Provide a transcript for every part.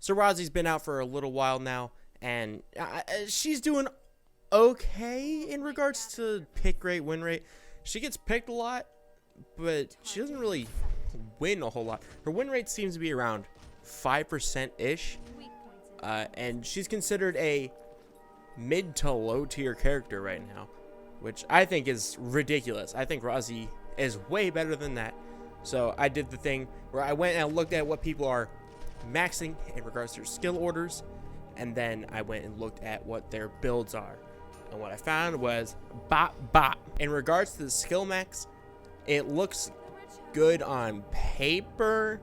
So Rozzi's been out for a little while now, and she's doing okay in regards to pick rate, win rate. She gets picked a lot, but she doesn't really win a whole lot. Her win rate seems to be around 5%-ish, and she's considered a mid to low tier character right now, which I think is ridiculous. I think Rozzi is way better than that. So I did the thing where I went and looked at what people are maxing in regards to their skill orders, and then I went and looked at what their builds are, and what I found was bop. In regards to the skill max, it looks good on paper,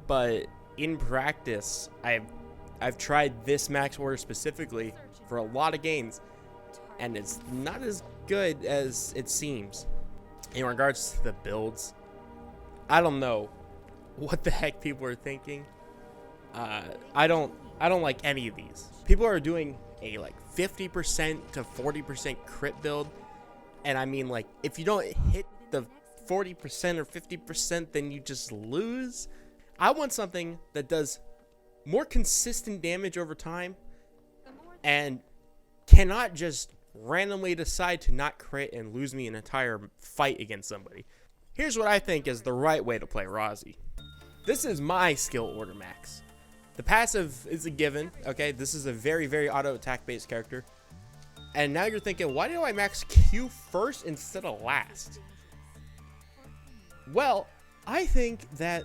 but in practice I've tried this max order specifically for a lot of games, and it's not as good as it seems. In regards to the builds, I don't know what the heck people are thinking. I don't like any of these. People are doing a like 50% to 40% crit build, and I mean, like, if you don't hit the 40% or 50%, then you just lose. I want something that does more consistent damage over time and cannot just randomly decide to not crit and lose me an entire fight against somebody. Here's what I think is the right way to play Rozzi. This is my skill order max. The passive is a given, okay? This is a very, very auto attack based character. And now you're thinking, why do I max Q first instead of last? Well, I think that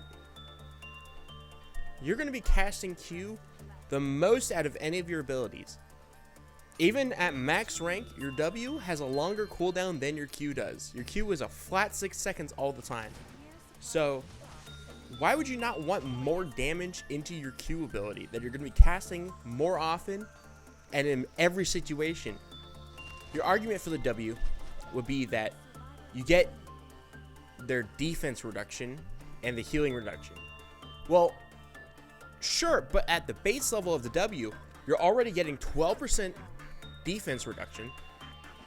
you're going to be casting Q the most out of any of your abilities. Even at max rank, your W has a longer cooldown than your Q does. Your Q is a flat 6 seconds all the time. So why would you not want more damage into your Q ability that you're going to be casting more often and in every situation? Your argument for the W would be that you get their defense reduction and the healing reduction. Well, sure, but at the base level of the W, you're already getting 12% defense reduction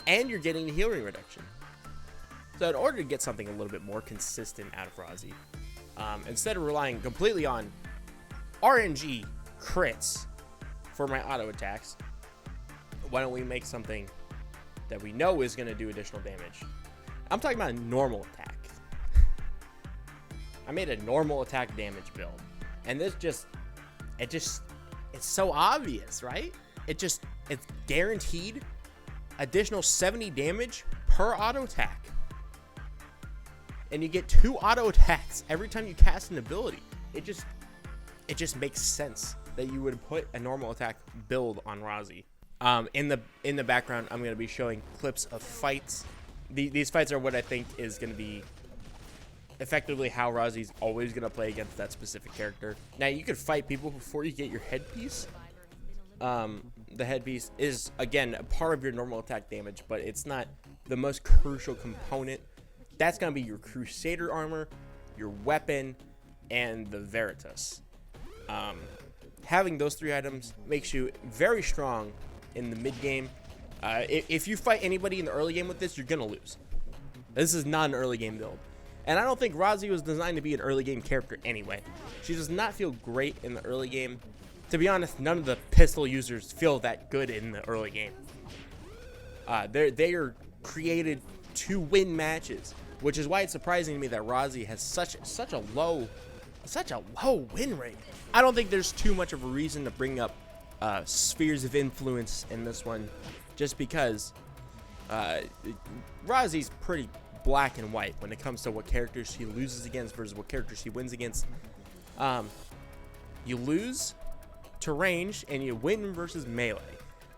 and you're getting the healing reduction. So in order to get something a little bit more consistent out of Rozzi, instead of relying completely on RNG crits for my auto attacks, why don't we make something that we know is going to do additional damage? I'm talking about a normal attack. I made a normal attack damage build, and this it's so obvious, right? It's guaranteed additional 70 damage per auto attack. And you get 2 auto attacks every time you cast an ability. It just makes sense that you would put a normal attack build on Rozzi. In the background, I'm going to be showing clips of fights. These fights are what I think is going to be effectively how Rozzi's always going to play against that specific character. Now, you could fight people before you get your headpiece. The headpiece is, again, a part of your normal attack damage, but it's not the most crucial component. That's going to be your Crusader armor, your weapon, and the Veritas. Having those 3 items makes you very strong in the mid game. If you fight anybody in the early game with this, you're going to lose. This is not an early game build. And I don't think Rozzi was designed to be an early game character anyway. She does not feel great in the early game. To be honest, none of the pistol users feel that good in the early game. They are created to win matches, which is why it's surprising to me that Rozzi has such a low win rate. I don't think there's too much of a reason to bring up spheres of influence in this one, just because Rozzi's pretty black and white when it comes to what characters she loses against versus what characters she wins against. You lose to range and you win versus melee.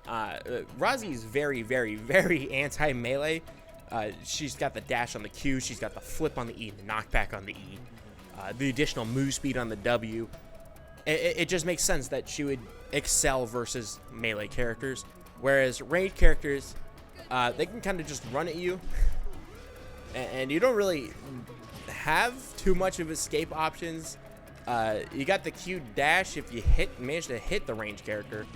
Rozzi is very, very, very anti-melee. She's got the dash on the Q, she's got the flip on the E, the knockback on the E, the additional move speed on the W. It just makes sense that she would excel versus melee characters, whereas ranged characters, they can kind of just run at you, and you don't really have too much of escape options. You got the Q dash if you manage to hit the ranged character,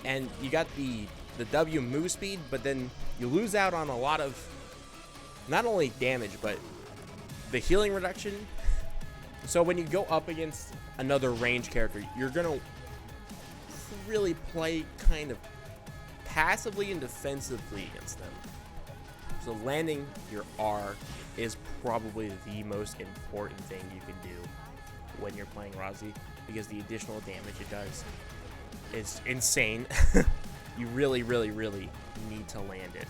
and you got the W move speed, but then you lose out on a lot of not only damage but the healing reduction. So when you go up against another range character, you're gonna really play kind of passively and defensively against them. So landing your R is probably the most important thing you can do when you're playing Rozzi, because the additional damage it does is insane. You really, really, really need to land it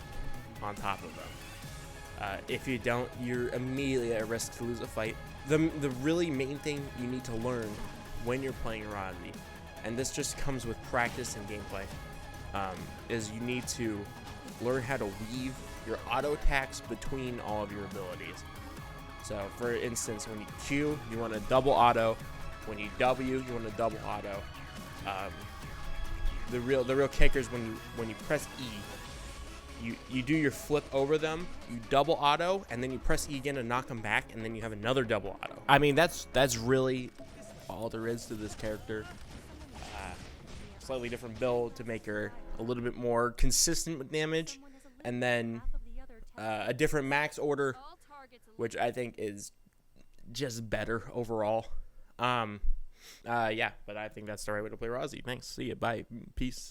on top of them. If you don't, you're immediately at risk to lose a fight. The really main thing you need to learn when you're playing Rozzi, and this just comes with practice and gameplay, is you need to learn how to weave your auto attacks between all of your abilities. So for instance, when you Q, you want to double auto. When you W, you want to double auto. The real kicker is when you press E, you do your flip over them, you double auto, and then you press E again to knock them back, and then you have another double auto. I mean, that's really all there is to this character. Slightly different build to make her a little bit more consistent with damage, and then a different max order, which I think is just better overall. Yeah, but I think that's the right way to play Rozzi. Thanks. See ya. Bye. Peace.